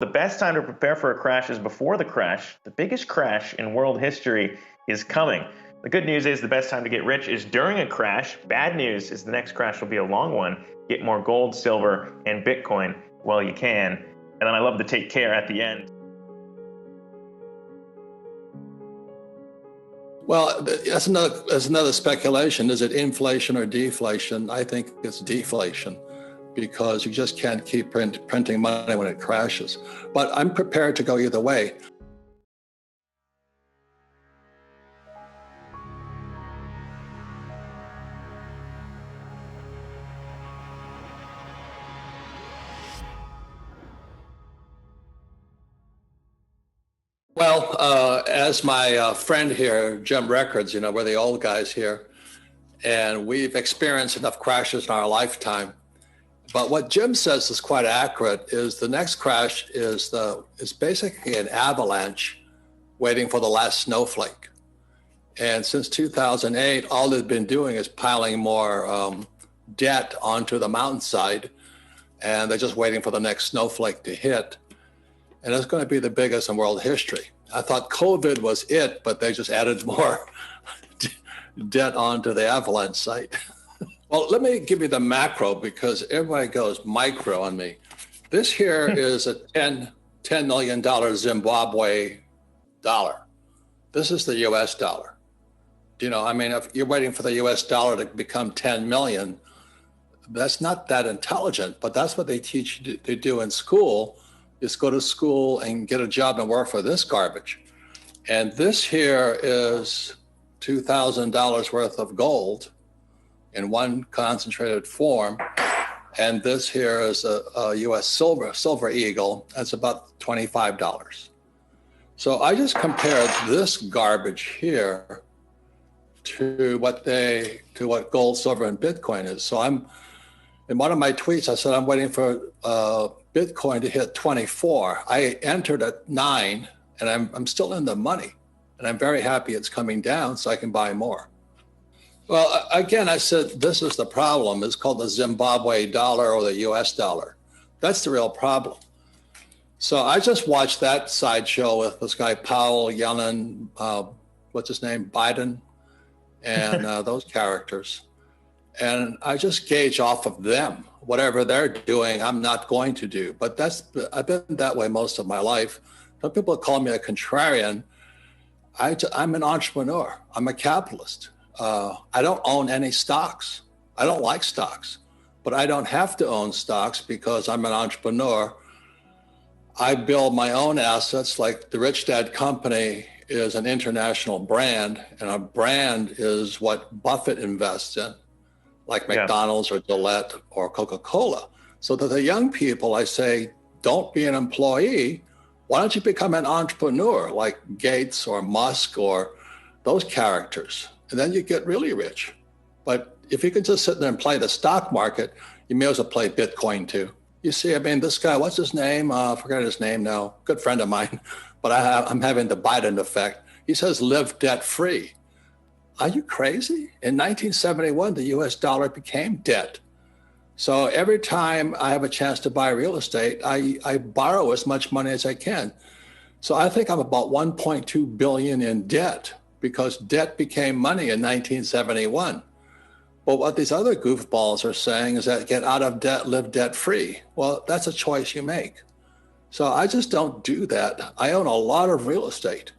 The best time to prepare for a crash is before the crash. The biggest crash in world history is coming. The good news is the best time to get rich is during a crash. Bad news is the next crash will be a long one. Get more gold, silver, and Bitcoin while you can. And then I love the take care at the end. Well, that's another speculation. Is it inflation or deflation? I think it's deflation, because you just can't keep printing money when it crashes. But I'm prepared to go either way. Well, as my friend here, Jim Records, we're the old guys here, and we've experienced enough crashes in our lifetime. But what Jim says is quite accurate, is the next crash is basically an avalanche waiting for the last snowflake. And since 2008, all they've been doing is piling more debt onto the mountainside, and they're just waiting for the next snowflake to hit. And it's going to be the biggest in world history. I thought COVID was it, but they just added more debt onto the avalanche site. Well, let me give you the macro, because everybody goes micro on me. This here is a $10 million Zimbabwe dollar. This is the US dollar. If you're waiting for the US dollar to become 10 million, that's not that intelligent, but that's what they teach you to do in school, is go to school and get a job and work for this garbage. And this here is $2,000 worth of gold in one concentrated form. And this here is a US silver eagle. That's about $25. So I just compared this garbage here to what gold, silver, and Bitcoin is. So in one of my tweets, I said, I'm waiting for Bitcoin to hit 24. I entered at 9, and I'm still in the money. And I'm very happy it's coming down so I can buy more. Well, again, I said, this is the problem. It's called the Zimbabwe dollar or the US dollar. That's the real problem. So I just watched that sideshow with this guy, Powell, Yellen, what's his name, Biden, and those characters. And I just gauge off of them. Whatever they're doing, I'm not going to do. But I've been that way most of my life. Some people call me a contrarian. I'm an entrepreneur. I'm a capitalist. I don't own any stocks. I don't like stocks, but I don't have to own stocks because I'm an entrepreneur. I build my own assets. Like the Rich Dad Company is an international brand, and a brand is what Buffett invests in, like McDonald's or Gillette or Coca-Cola. So to the young people, I say, don't be an employee. Why don't you become an entrepreneur like Gates or Musk or those characters? And then you get really rich. But if you can just sit there and play the stock market, you may as well play Bitcoin too. You see, this guy, what's his name? I forgot his name now. Good friend of mine, but I'm having the Biden effect. He says, live debt free. Are you crazy? In 1971, the US dollar became debt. So every time I have a chance to buy real estate, I borrow as much money as I can. So I think I'm about 1.2 billion in debt, because debt became money in 1971. But what these other goofballs are saying is that get out of debt, live debt free. Well, that's a choice you make. So I just don't do that. I own a lot of real estate.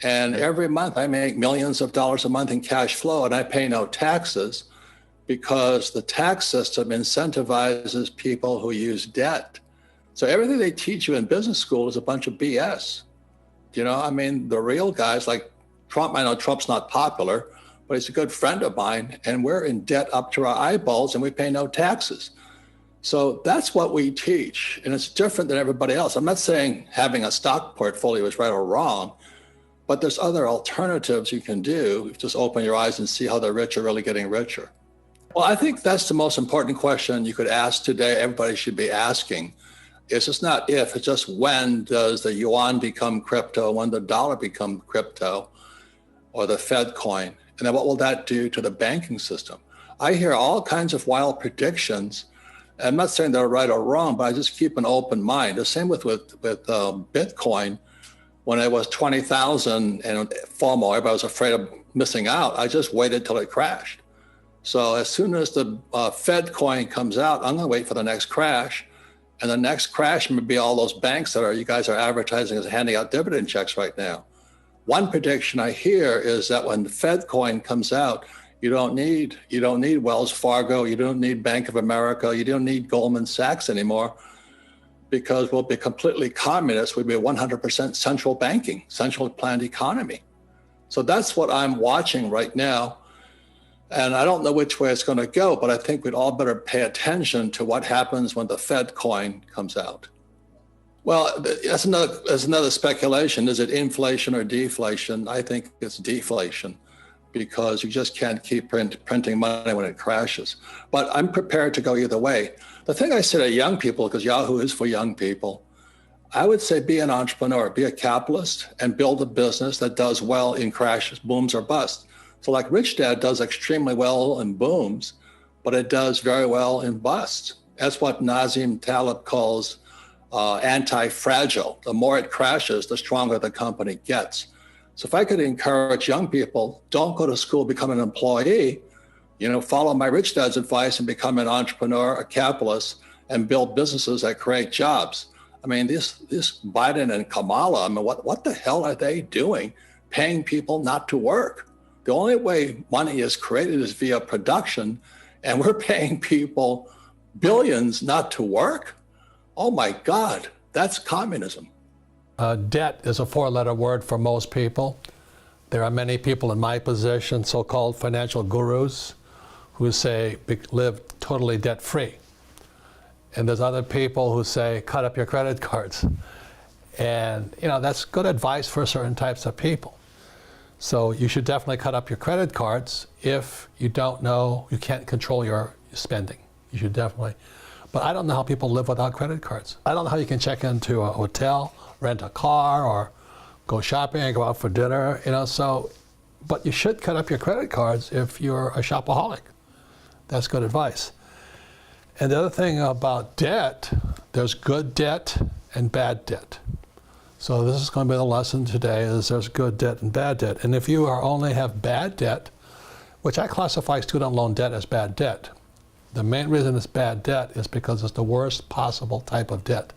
And every month I make millions of dollars a month in cash flow, and I pay no taxes because the tax system incentivizes people who use debt. So everything they teach you in business school is a bunch of BS. The real guys like Trump, I know Trump's not popular, but he's a good friend of mine, and we're in debt up to our eyeballs and we pay no taxes. So that's what we teach, and it's different than everybody else. I'm not saying having a stock portfolio is right or wrong, but there's other alternatives you can do. Just open your eyes and see how the rich are really getting richer. Well, I think that's the most important question you could ask today. Everybody should be asking. It's just not if, it's just when does the yuan become crypto, when the dollar become crypto, or the Fed coin? And then what will that do to the banking system? I hear all kinds of wild predictions, I'm not saying they're right or wrong, but I just keep an open mind. The same with Bitcoin. When it was 20,000 and FOMO, everybody was afraid of missing out. I just waited till it crashed. So as soon as the Fed coin comes out, I'm going to wait for the next crash. And the next crash may be all those banks that you guys are advertising as handing out dividend checks right now. One prediction I hear is that when the Fed coin comes out, you don't need Wells Fargo, you don't need Bank of America, you don't need Goldman Sachs anymore, because we'll be completely communist. We'll be 100% central banking, central planned economy. So that's what I'm watching right now. And I don't know which way it's going to go, but I think we'd all better pay attention to what happens when the Fed coin comes out. Well, that's another speculation. Is it inflation or deflation? I think it's deflation, because you just can't keep printing money when it crashes. But I'm prepared to go either way. The thing I say to young people, because Yahoo is for young people, I would say be an entrepreneur, be a capitalist, and build a business that does well in crashes, booms, or busts. So like Rich Dad does extremely well in booms, but it does very well in busts. That's what Nassim Taleb calls anti-fragile. The more it crashes, the stronger the company gets. So if I could encourage young people, don't go to school, become an employee, follow my Rich Dad's advice and become an entrepreneur, a capitalist, and build businesses that create jobs. I mean, this Biden and Kamala, I mean, what the hell are they doing, paying people not to work? The only way money is created is via production, and we're paying people billions not to work? Oh my God, that's communism. Debt is a four-letter word for most people. There are many people in my position, so-called financial gurus, who say live totally debt-free. And there's other people who say cut up your credit cards. And that's good advice for certain types of people. So you should definitely cut up your credit cards if you can't control your spending. You should definitely. But I don't know how people live without credit cards. I don't know how you can check into a hotel, rent a car, or go shopping and go out for dinner, but you should cut up your credit cards if you're a shopaholic. That's good advice. And the other thing about debt, there's good debt and bad debt. So this is going to be the lesson today, is there's good debt and bad debt. And if you only have bad debt, which I classify student loan debt as bad debt, the main reason it's bad debt is because it's the worst possible type of debt.